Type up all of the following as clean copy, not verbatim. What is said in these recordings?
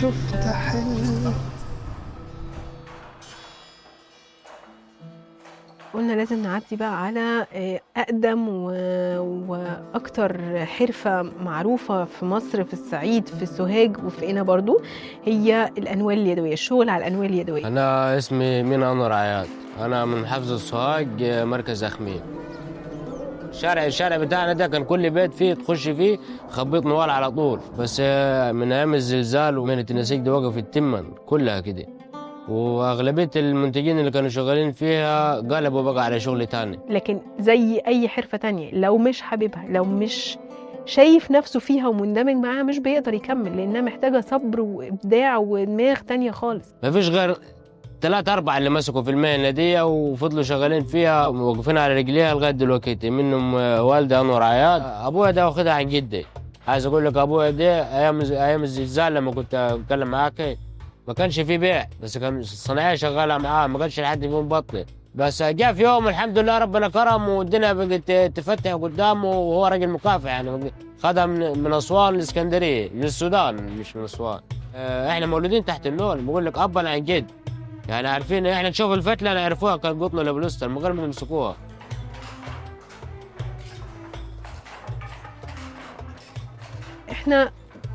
شفت حلم. قلنا لازم نعدي بقى على أقدم وأكتر حرفة معروفة في مصر، في الصعيد، في سوهاج وفي قنا برضو، هي الأنوال اليدوية، الشغل على الأنوال اليدوية. أنا اسمي مينا أنور عياد، أنا من محافظة سوهاج، مركز أخميم. الشارع بتاعنا ده كان كل بيت فيه تخش فيه خبيط نوال على طول، بس من أيام الزلزال ومهنة النسيج دي وقفت تما كلها كده، واغلبيه المنتجين اللي كانوا شغالين فيها قلبوا بقى على شغل تاني. لكن زي اي حرفه تانية، لو مش حاببها، لو مش شايف نفسه فيها ومندمج معاها، مش بيقدر يكمل، لانها محتاجه صبر وابداع ودماغ تانية خالص. مفيش غير 3-4 اللي مسكوا في المهنه دي وفضلوا شغالين فيها وموقفين على رجليها لغايه دلوقتي، منهم والدي انور عياد. ابويا ده واخدها عن جدي. عايز اقول لك ابويا ده ايام الزلزال لما كنت اتكلم معاك ما كانش في بيع، بس كان الصناعيه شغاله معاه، ما كانش لحد فيهم بطل. بس جاء في يوم الحمد لله ربنا كرم والدنيا بقت تفتح قدامه، وهو راجل مكافح يعني، خدها من اسوان لاسكندريه، من السودان مش من اسوان. احنا مولودين تحت النول، بقول لك ابا عن جد، يعني عارفين احنا نشوف الفتله نعرفوها كان قطن ولا بلوستر من غير ما نمسكوها. احنا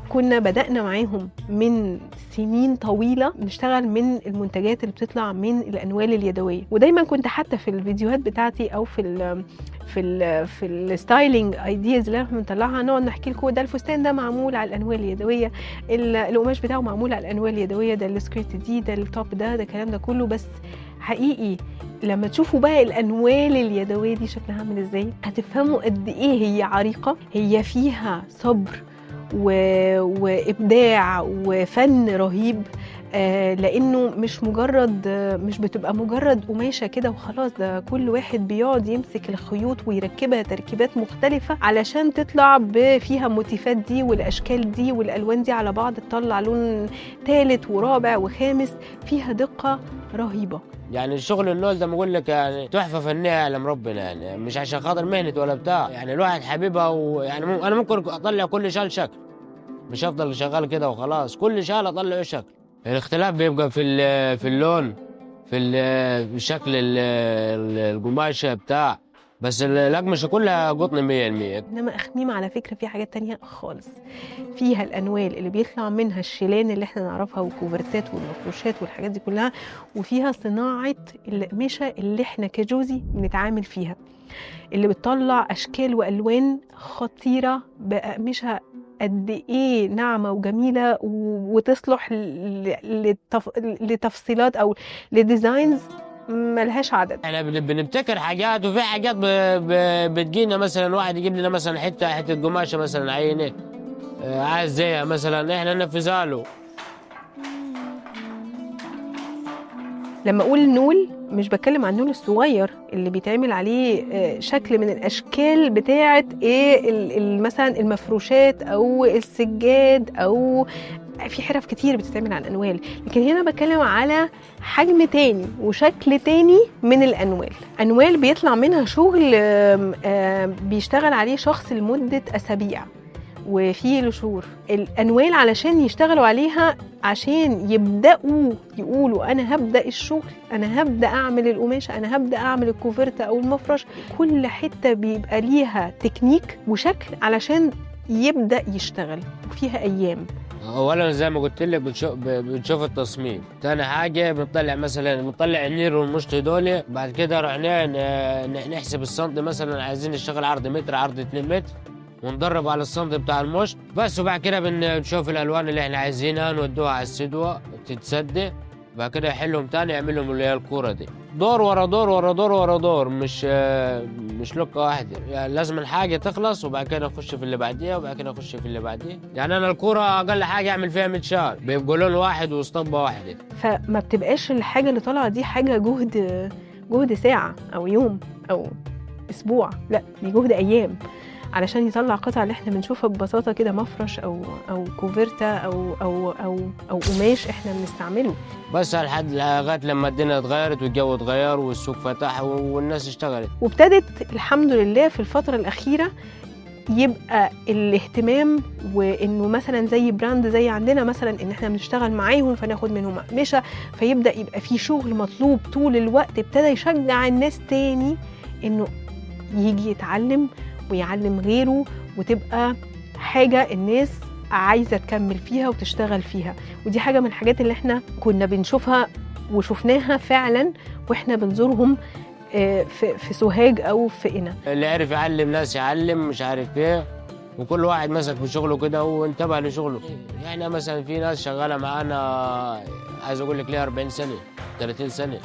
كنا بدأنا معاهم من سنين طويلة نشتغل من المنتجات اللي بتطلع من الأنوال اليدوية، ودايما كنت حتى في الفيديوهات بتاعتي أو في الستايلينج ايدياز اللي احنا بنطلعها نقعد نحكي لكم ده الفستان ده معمول على الأنوال اليدوية، القماش بتاعه معمول على الأنوال اليدوية، ده السكريت دي، ده التوب ده الكلام ده كله. بس حقيقي لما تشوفوا بقى الأنوال اليدوية دي شكلها عامل ازاي، هتفهموا قد ايه هي عريقة، هي فيها صبر وإبداع وفن رهيب. لأنه مش بتبقى مجرد قماشة كده وخلاص، ده كل واحد بيقعد يمسك الخيوط ويركبها تركيبات مختلفة علشان تطلع فيها موتيفات دي والأشكال دي والألوان دي على بعض، تطلع لون ثالث ورابع وخامس، فيها دقة رهيبة. يعني الشغل النول ده بقول لك يعني تحفه فنيه يعلم ربنا، يعني مش عشان خاطر مهنه ولا بتاع، يعني الواحد حبيبها، ويعني انا ممكن اطلع كل شال شكل، مش افضل شغال كده وخلاص، كل شال اطلعه شكل. الاختلاف بيبقى في اللون، في شكل القماشه بتاع، بس الاقمشه كلها قطن 100%. انما اخميم على فكره في حاجات تانية خالص، فيها الانوال اللي بيطلع منها الشيلان اللي احنا نعرفها والكوفرتات والمفروشات والحاجات دي كلها، وفيها صناعه القماشه اللي احنا كجوزي بنتعامل فيها، اللي بتطلع اشكال والوان خطيره بقمشه قد ايه ناعمه وجميله وتصلح لتفصيلات او لديزاينز ملهاش عدد. احنا بنبتكر حاجات، وفي حاجات بتجينا مثلا واحد يجيب لنا مثلا حته قماشه مثلا عينه عايز زيها مثلا، احنا ننفذها له. لما اقول نول مش بتكلم عن النول الصغير اللي بيتعمل عليه شكل من الاشكال بتاعه ايه مثلا المفروشات او السجاد، او في حرف كتير بتتعمل على الانوال، لكن هنا بتكلم على حجم تاني وشكل تاني من الانوال. انوال بيطلع منها شغل بيشتغل عليه شخص لمده اسابيع وفي له شهور. الانوال علشان يشتغلوا عليها، عشان يبداوا يقولوا انا هبدا الشغل، انا هبدا اعمل القماشه، انا هبدا اعمل الكوفرته او المفرش، كل حته بيبقى ليها تكنيك وشكل علشان يبدا يشتغل، وفيها ايام. اولا زي ما قلت لك بنشوف التصميم، ثاني حاجه بنطلع النير والمشط دول، بعد كده رحنا نحسب السنتي، مثلا عايزين نشتغل عرض متر، عرض 2 متر، وندرب على السنتي بتاع المشط بس، وبعد كده بنشوف الالوان اللي احنا عايزينها نودوها على السدوه تتسدى، بعد كده يحلهم تاني يعملهم اللي هي الكوره دي، دور ورا دور ورا دور ورا دور، مش لقه واحده، يعني لازم الحاجه تخلص وبعد كده نخش في اللي بعديها وبعد كده نخش في اللي بعديه. يعني انا الكوره اقل حاجه اعمل فيها 100 شال، بيبقوا لون واحد واسطمبه واحده، فما بتبقاش الحاجه اللي طالعه دي حاجه جهد ساعه او يوم او اسبوع، لا دي جهد ايام علشان يطلع قطع اللي احنا بنشوفها ببساطه كده، مفرش او كوفرتا او قماش احنا بنستعمله. بس لغايه لما الدنيا اتغيرت والجو اتغير والسوق فتح والناس اشتغلت، وابتدت الحمد لله في الفتره الاخيره يبقى الاهتمام، وانه مثلا زي براند زي عندنا مثلا ان احنا بنشتغل معاهم فناخد منهم اقمشه، فيبدا يبقى في شغل مطلوب طول الوقت، ابتدى يشجع الناس تاني انه يجي يتعلم ويعلم غيره، وتبقى حاجه الناس عايزه تكمل فيها وتشتغل فيها. ودي حاجه من الحاجات اللي احنا كنا بنشوفها وشفناها فعلا واحنا بنزورهم في سوهاج او في قنا. اللي عرف يعلم ناس يعلم مش عارف ايه، وكل واحد مسك في شغله كده وانتبه لشغله. يعني مثلا في ناس شغاله معانا، عايز اقول لك ليها 40 سنه 30 سنه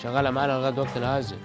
شغاله معانا لغايه وقتنا هذا.